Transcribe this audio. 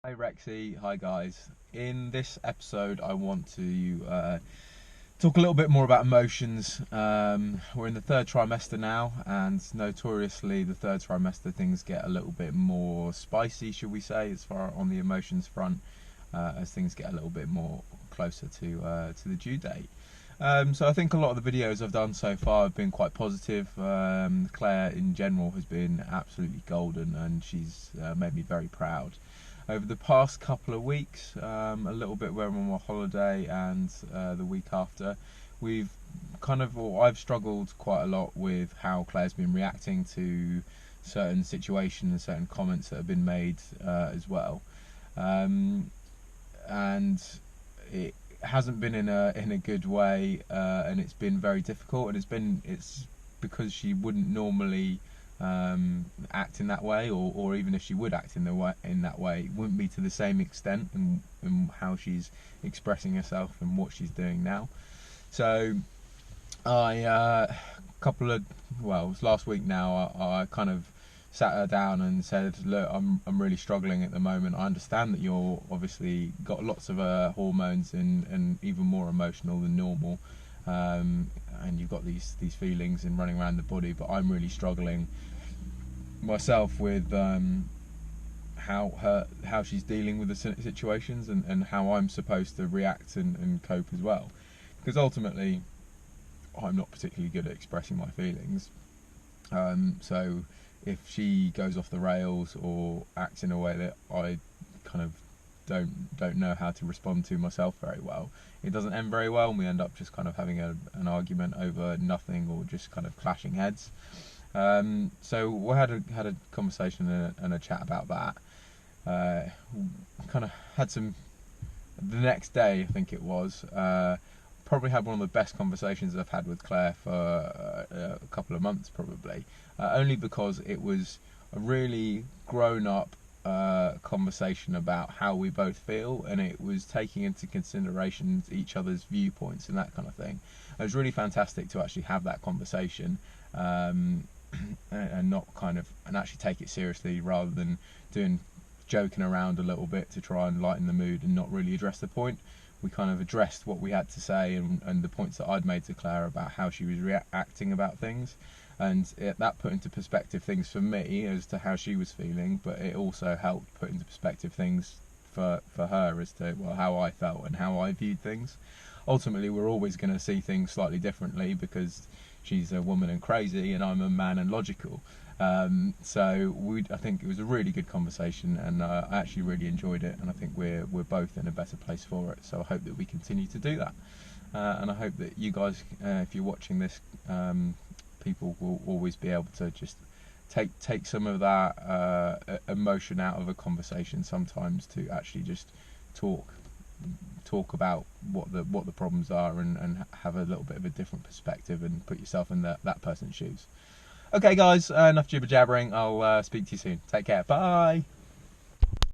Hi Rexy, hi guys. In this episode, I want to talk a little bit more about emotions. We're in the third trimester now, and notoriously, the third trimester things get a little bit more spicy, should we say, as far on the emotions front, as things get a little bit more closer to the due date. So I think a lot of the videos I've done so far have been quite positive. Claire in general has been absolutely golden, and she's made me very proud. Over the past couple of weeks, a little bit when I'm on holiday and the week after, we've I've struggled quite a lot with how Claire's been reacting to certain situations and certain comments that have been made as well. And it hasn't been in a good way, and it's been very difficult, and it's because she wouldn't normally act in that way, or even if she would act in that way, it wouldn't be to the same extent in how she's expressing herself and what she's doing now. So it was last week now, I kind of sat her down and said, look, I'm really struggling at the moment. I understand that you're obviously got lots of hormones and even more emotional than normal, and you've got these feelings and running around the body, but I'm really struggling myself with how she's dealing with the situations, and how I'm supposed to react and cope as well, because ultimately I'm not particularly good at expressing my feelings. So if she goes off the rails or acts in a way that I kind of don't know how to respond to myself very well, it doesn't end very well, and we end up just kind of having an argument over nothing, or just kind of clashing heads. So we had a conversation and a chat about that. Kind of had some. The next day, I think it was. Probably had one of the best conversations I've had with Claire for a couple of months, probably. Only because it was a really grown-up conversation about how we both feel, and it was taking into consideration each other's viewpoints and that kind of thing. It was really fantastic to actually have that conversation, and not and actually take it seriously, rather than joking around a little bit to try and lighten the mood and not really address the point. We kind of addressed what we had to say, and the points that I'd made to Claire about how she was reacting about things, and that put into perspective things for me as to how she was feeling, but it also helped put into perspective things for her as to, well, how I felt and how I viewed things. Ultimately, we're always going to see things slightly differently, because she's a woman and crazy, and I'm a man and logical. I think it was a really good conversation, and I actually really enjoyed it, and I think we're both in a better place for it. So I hope that we continue to do that, and I hope that you guys, if you're watching this, people will always be able to just take some of that emotion out of a conversation sometimes, to actually just talk about what the problems are, and have a little bit of a different perspective, and put yourself in that person's shoes. Okay, guys, enough jibber jabbering. I'll speak to you soon. Take care. Bye.